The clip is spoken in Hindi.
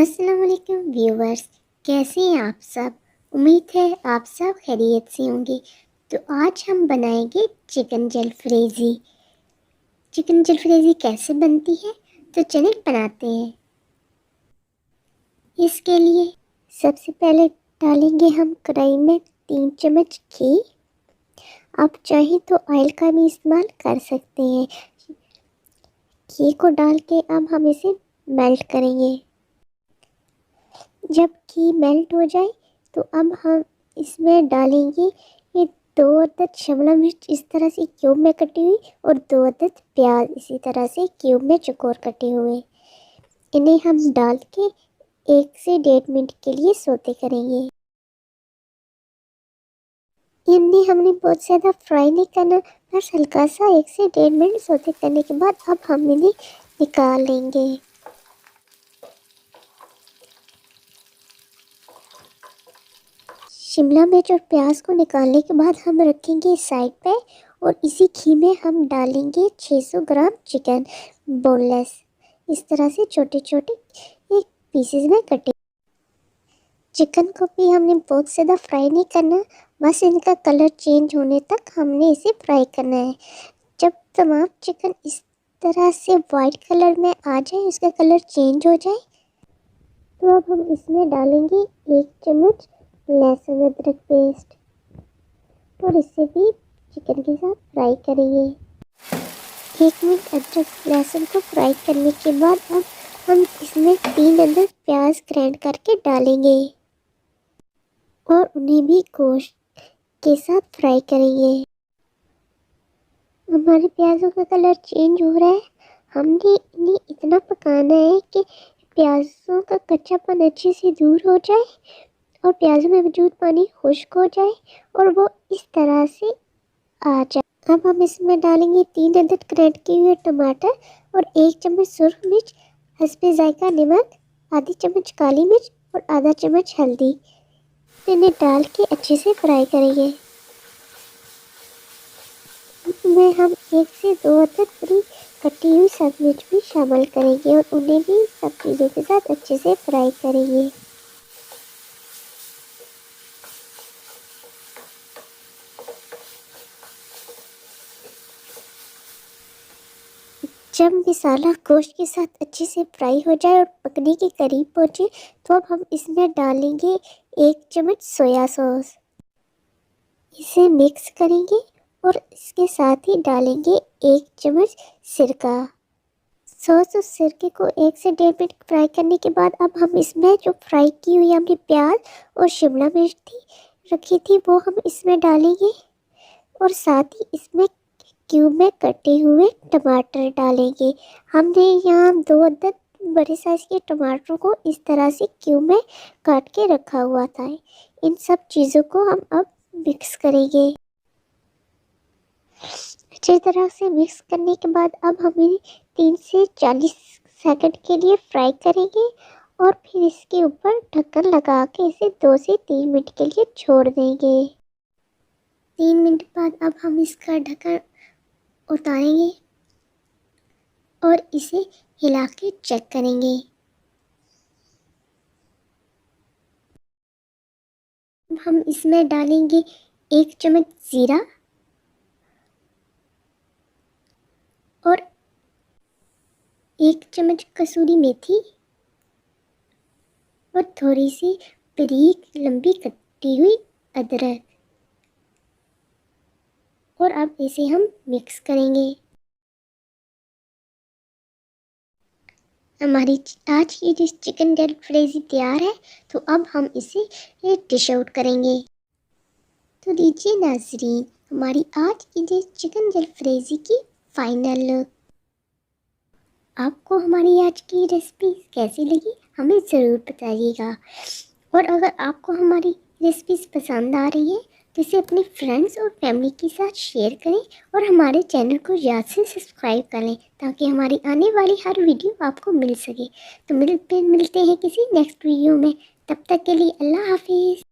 अस्सलाम वालेकुम व्यूवर्स, कैसे हैं आप सब। उम्मीद है आप सब खैरियत से होंगे। तो आज हम बनाएंगे चिकन जलफ्रेज़ी। चिकन जलफ्रेज़ी कैसे बनती है, तो चलिए बनाते हैं। इसके लिए सबसे पहले डालेंगे हम कढ़ाई में 3 चम्मच घी। आप चाहें तो ऑयल का भी इस्तेमाल कर सकते हैं। घी को डाल के अब हम इसे मेल्ट करेंगे। जब घी मेल्ट हो जाए तो अब हम इसमें डालेंगे ये 2 अदद शिमला मिर्च इस तरह से क्यूब में कटी हुई और 2 अदद प्याज इसी तरह से क्यूब में चौकोर कटे हुए। इन्हें हम डाल के 1 से 1.5 मिनट के लिए सौते करेंगे। इन्हें हमने बहुत ज़्यादा फ्राई नहीं करना, बस हल्का सा 1 से 1.5 मिनट सौते करने के बाद अब हम इन्हें निकाल लेंगे। शिमला मिर्च और प्याज को निकालने के बाद हम रखेंगे साइड पे और इसी घी में हम डालेंगे 600 ग्राम चिकन बोनलेस, इस तरह से छोटे छोटे एक पीसेस में कटे। चिकन को भी हमने बहुत ज़्यादा फ्राई नहीं करना, बस इनका कलर चेंज होने तक हमने इसे फ्राई करना है। जब तमाम चिकन इस तरह से वाइट कलर में आ जाए, इसका कलर चेंज हो जाए, तो अब हम इसमें डालेंगे 1 चम्मच लहसुन अदरक पेस्ट और इसे भी चिकन के साथ फ्राई करेंगे। 1 मिनट अदरक लहसुन को फ्राई करने के बाद अब हम इसमें 3 अदद प्याज ग्राइंड करके डालेंगे और उन्हें भी गोश्त के साथ फ्राई करेंगे। हमारे प्याज़ों का कलर चेंज हो रहा है। हमने इन्हें इतना पकाना है कि प्याज़ों का कच्चापन अच्छे से दूर हो जाए और प्याज़ों में मौजूद पानी खुश्क हो जाए और वो इस तरह से आ जाए। अब हम इसमें डालेंगे 3 अदद ग्राइंड किए हुए टमाटर और 1 चम्मच सुरख मिर्च, हस्बे जायका नमक, आधी चम्मच काली मिर्च और आधा चम्मच हल्दी। इन्हें डाल के अच्छे से फ्राई करेंगे। इसमें हम 1 से 2 अदद बड़ी कटी हुई सब मिर्च भी शामिल करेंगे और उन्हें भी सब चीज़ों के साथ अच्छे से फ्राई करेंगे। जब मसाला गोश्त के साथ अच्छे से फ्राई हो जाए और पकने के करीब पहुँचे, तो अब हम इसमें डालेंगे 1 चम्मच सोया सॉस। इसे मिक्स करेंगे और इसके साथ ही डालेंगे 1 चम्मच सिरका। सॉस और सिरके को 1 से 1.5 मिनट फ्राई करने के बाद अब हम इसमें जो फ्राई की हुई हमने प्याज और शिमला मिर्च रखी थी वो हम इसमें डालेंगे और साथ ही इसमें क्यूब में कटे हुए टमाटर डालेंगे। हमने यहाँ 2 अदद बड़े साइज़ के टमाटरों को इस तरह से क्यूब में काट के रखा हुआ था। इन सब चीज़ों को हम अब मिक्स करेंगे। अच्छी तरह से मिक्स करने के बाद अब हम इन्हें 3 से 40 सेकंड के लिए फ्राई करेंगे और फिर इसके ऊपर ढक्कन लगा के इसे 2 से 3 मिनट के लिए छोड़ देंगे। 3 मिनट बाद अब हम इसका ढक्कन उतारेंगे और इसे हिला के चेक करेंगे। हम इसमें डालेंगे 1 चम्मच ज़ीरा और 1 चम्मच कसूरी मेथी और थोड़ी सी बारीक लंबी कटी हुई अदरक और अब इसे हम मिक्स करेंगे। हमारी आज की डिश चिकन जलफ्रेज़ी तैयार है, तो अब हम इसे डिश आउट करेंगे। तो लीजिए नाज़रीन, हमारी आज की डिश चिकन जलफ्रेज़ी की फाइनल लुक। आपको हमारी आज की रेसिपी कैसी लगी हमें ज़रूर बताइएगा और अगर आपको हमारी रेसिपीज़ पसंद आ रही हैं तो इसे अपने फ्रेंड्स और फैमिली के साथ शेयर करें और हमारे चैनल को याद से सब्सक्राइब करें ताकि हमारी आने वाली हर वीडियो आपको मिल सके। तो मिलते हैं किसी नेक्स्ट वीडियो में, तब तक के लिए अल्लाह हाफिज़।